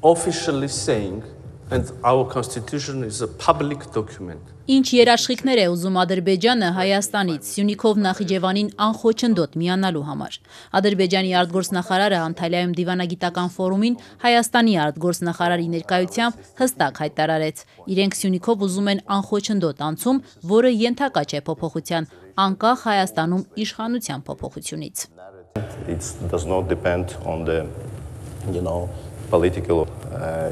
officially saying, and our constitution is a public document. Ինչ երաշխիքներ է ուզում Ադրբեջանը Հայաստանից Սյունիքով Նախիջևանին անխոչնդոտ միանալու համար։ Ադրբեջանի արտգործնախարարը Անտալիայում դիվանագիտական ֆորումին Հայաստանի արտգործնախարարի ներկայությամբ հստակ հայտարարեց. իրենք Սյունիքով ուզում են անխոչնդոտ անցում, որը ենթակա չէ փոփոխության, անկախ Հայաստանում իշխանության փոփոխությունից։ It does not depend on the, political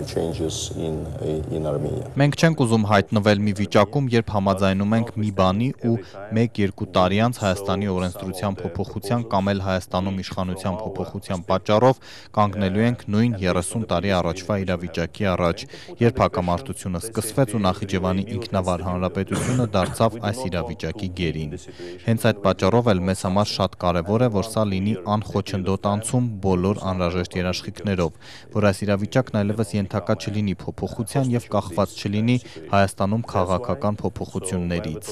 changes in Armenia. Մենք չենք ուզում հայտնվել մի վիճակում, երբ համաձայնում ենք մի բանի ու 1-2 տարի անց Հայաստանի օրենսդրության փոփոխության կամ էլ Հայաստանում իշխանության փոփոխության պատճառով կանգնելու ենք նույն 30 տարի առաջվա իրավիճակի առաջ, երբ հակամարտությունը սկսվեց ու Նախիջևանի ինքնավար հանրապետությունը դարձավ այս իրավիճակի գերին։ Հենց այդ պատճառով էլ մեզ համար շատ կարևոր է, որ սա լինի անխոչնդոտ անցում բոլոր անհրաժեշտ երաշխիքներով, որ այս իրավիճակն այլևս ենթակա չլինի փոփոխության եւ կախված չլինի Հայաստանում քաղաքական փոփոխություններից։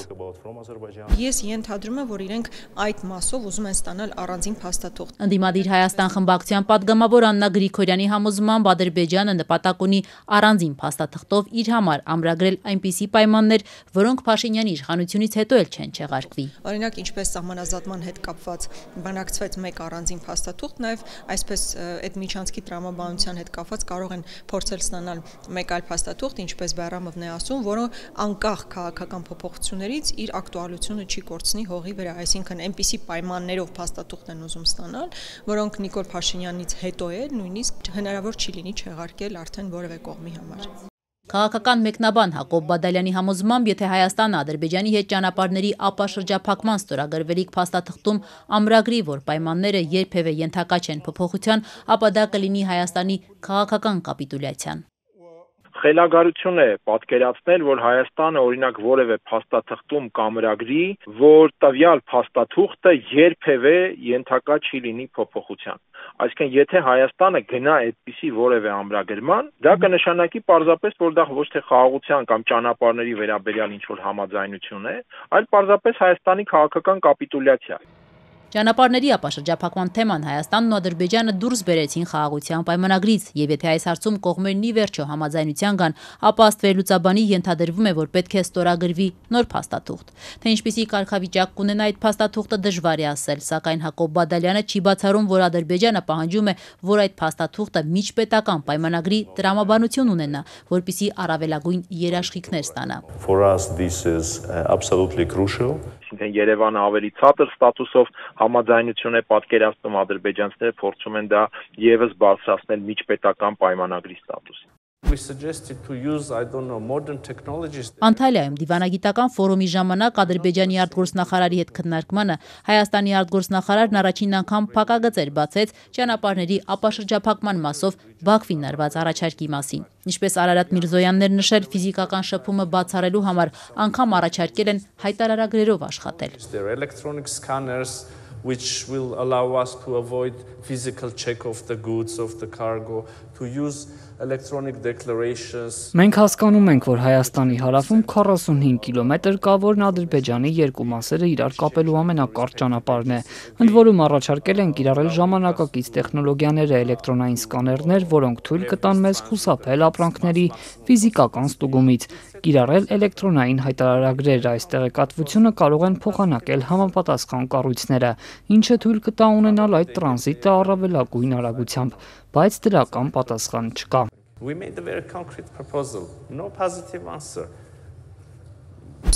Ես ենթադրում եմ, որ իրենք այդ մասով ուզում են ստանալ առանձին փաստաթուղթ։ Ընդդիմադիր Հայաստան խմբակցության պատգամավոր Աննա Գրիգորյանի համոզմամբ Ադրբեջանը նպատակ ունի առանձին փաստաթղթով իր համար ամրագրել այնպիսի պայմաններ, որոնք Փաշինյանի իշխանությունից հետո էլ չեն չեղարկվի։ Օրինակ, ինչպես սահմանազատման հետ կապված բանակցվեց մեկ առանձին փաստաթուղթ, նաև այսպես այդ միջանցքի տրամաբանության հետ կապված կարող են փորձել ստանալ մեկ այլ փաստաթուղթ, ինչպես Բայրամովն է ասում, որը անկախ քաղաքական փոփոխություններից իր ակտուալությունը չի կորցնի հողի վրա, այսինքն այնպիսի պայմաններով փաստաթուղթ են ուզում ստանալ, որոնք Նիկոլ Փաշինյանից հետո է նույնիսկ հնարավոր չի լինի չեղարկել արդեն որևէ կողմի համար։ Քաղաքական մեկնաբան Հակոբ Բադալյանի համոզմամբ, եթե Հայաստանը Ադրբեջանի հետ ճանապարհների ապաշրջափակման ստորագրվելիք փաստաթղթում ամրագրի, որ պայմանները երբևէ ենթակա չեն փոփոխության, ապա դա կլինի Հայաստանի քաղաքական կապիտուլյացիան։ Խելագարություն է պատկերացնել, որ Հայաստանը օրինակ որևէ փաստաթղթում կամրագրի, որ տվյալ փաստաթուղթը երբևէ ենթակա չի լինի փոփոխության։ Այսինքն, եթե Հայաստանը գնա այդպիսի որևէ ամրագրման, դա կնշանակի պարզապես, որ դա ոչ թե խաղաղության կամ ճանապարհների վերաբերյալ ինչ-որ համաձայնություն է, այլ պարզապես Հայաստանի քաղաքական կապիտուլյացիա։ Ճանապարհների ապաշրջափակման թեման Հայաստանն ու Ադրբեջանը դուրս բերեցին խաղաղության պայմանագրից, եւ եթե այս հարցում կողմերն ի վերջո համաձայնության գան, ապա ըստ վերլուծաբանի ենթադրվում է, որ պետք է ստորագրվի նոր փաստաթուղթ։ Թե ինչպիսի կարգավիճակ կունենա այդ փաստաթուղթը դժվար է ասել, սակայն Հակոբ Բադալյանը չի բացառում, որ Ադրբեջանը պահանջում է, որ այդ փաստաթուղթը միջպետական պայմանագրի տրամաբանություն ունենա, որպիսի առավելագույն երաշխիքներ ստանա։ For us this is absolutely crucial. Այսինքն Երևանը ավելի ցածր ստատուսով համաձայնություն է պատկերացնում, ադրբեջանցիները փորձում են դա եւս բարձրացնել միջպետական պայմանագրի ստատուսին։ We suggested to use, modern technologies. Անտալիայում դիվանագիտական ֆորումի ժամանակ Ադրբեջանի արտգործնախարարի հետ քննարկմանը Հայաստանի արտգործնախարարն առաջին անգամ փակագծեր բացեց ճանապարհների ապաշրջափակման մասով Բաքվին արված առաջարկի մասին։ Ինչպես Արարատ Միրզոյանն էր նշել, ֆիզիկական շփումը բացառելու համար անգամ առաջարկել են հայտարարագրերով աշխատել։ Electronic scanners which will allow us to avoid physical check of the goods of the cargo, to use electronic declarations. Մենք հասկանում ենք, որ Հայաստանի հարավում 45 կիլոմետր կա, որն Ադրբեջանի երկու մասերը իրար կապելու ամենակարճ ճանապարհն է։ Ընդ որում առաջարկել են կիրառել ժամանակակից տեխնոլոգիաները, էլեկտրոնային սկաներներ, որոնք թույլ կտան մեզ խուսափել ապրանքների ֆիզիկական ստուգումից, կիրառել էլեկտրոնային հայտարարագրեր, այս տեղեկատվությունը կարող են փոխանակել համապատասխան կառույցները, ինչը թույլ կտա ունենալ այդ տրանզիտը առավելագույն արագությամբ, բայց դրական պատասխան չկա։ We made a very concrete proposal, no positive answer.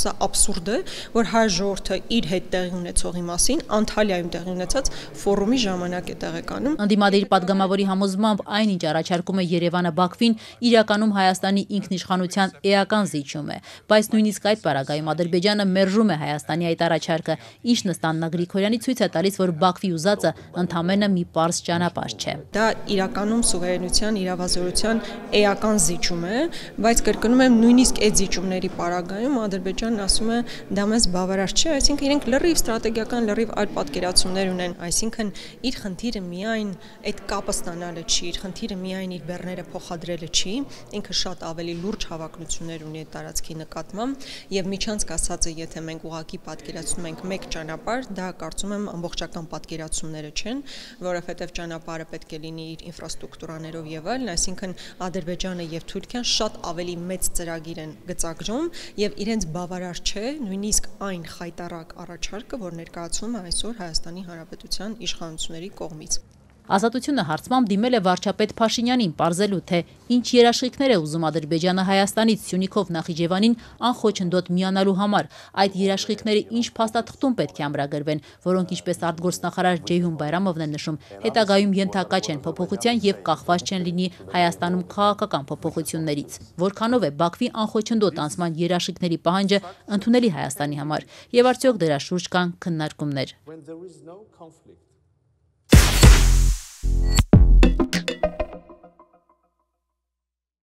Սա абսուրդ է, որ հայ ժողովուրդը իր հետ տեղի ունեցողի մասին Անտալիայում տեղի ունեցած ֆորումի ժամանակ է տեղեկանում։ Ընդդիմադիր պատգամավորի համոզմամբ այնինչ առաջարկում է Երևանը Բաքվին, իրականում Հայաստանի ինքնիշխանության էական զիջում է, բայց նույնիսկ այդ պարագայում Ադրբեջանը մերժում է Հայաստանի այդ առաջարկը, ինչն ըստ Աննա Գրիգորյանի ցույց է տալիս, որ Բաքվի ուզածը ընդամենը մի պարզ ճանապարհ չէ։ Դա իրականում սուվերենության, իրավազորության էական զիջում է, բայց կրկնում եմ, նույնիսկ այդ զիջումների պարագայում Ադրբեջանը Իրանն ասում է դա մեզ բավարար չէ, այսինքն իրենք լրիվ ստրատեգիական, լրիվ այլ պատկերացումներ ունեն, այսինքն իր խնդիրը միայն այդ կապը ստանալը չի, իր խնդիրը միայն իր բեռները փոխադրելը չի, ինքը շատ ավելի լուրջ հավակնություններ ունի այդ տարածքի նկատմամբ եւ միջանցք ասածը, եթե մենք ուղղակի պատկերացնում ենք մեկ ճանապարհ, դա կարծում եմ ամբողջական պատկերացումները չեն, որովհետեւ ճանապարհը պետք է լինի իր ինֆրաստրուկտուրաներով եւ այլն, այսինքն Ադրբեջանը եւ Թուրքիան շատ ավելի մեծ ծրագիր են գծագրում եւ իրենց բավարար չէ նույնիսկ այն խայտառակ առաջարկը, որ ներկայացվում է այսօր Հայաստանի Հանրապետության իշխանությունների կողմից։ Ազատությունը հարցմամբ դիմել է վարչապետ Փաշինյանին, պարզելու, թե ինչ երաշխիքներ է ուզում Ադրբեջանը Հայաստանից Սյունիքով Նախիջևանին անխոչնդոտ միանալու համար, այդ երաշխիքները ինչ փաստաթղթում պետք է ամրագրվեն, որոնք ինչպես արտգործնախարար Ջեյհուն Բայրամովն է նշում, հետագայում ենթակա չեն փոփոխության եւ կախված չեն լինի Հայաստանում քաղաքական փոփոխություններից։ Որքանով է Բաքվի անխոչնդոտ անցման երաշխիքների պահանջը ընդունելի Հայաստանի համար եւ արդյոք դրա շուրջ կան քննարկումներ։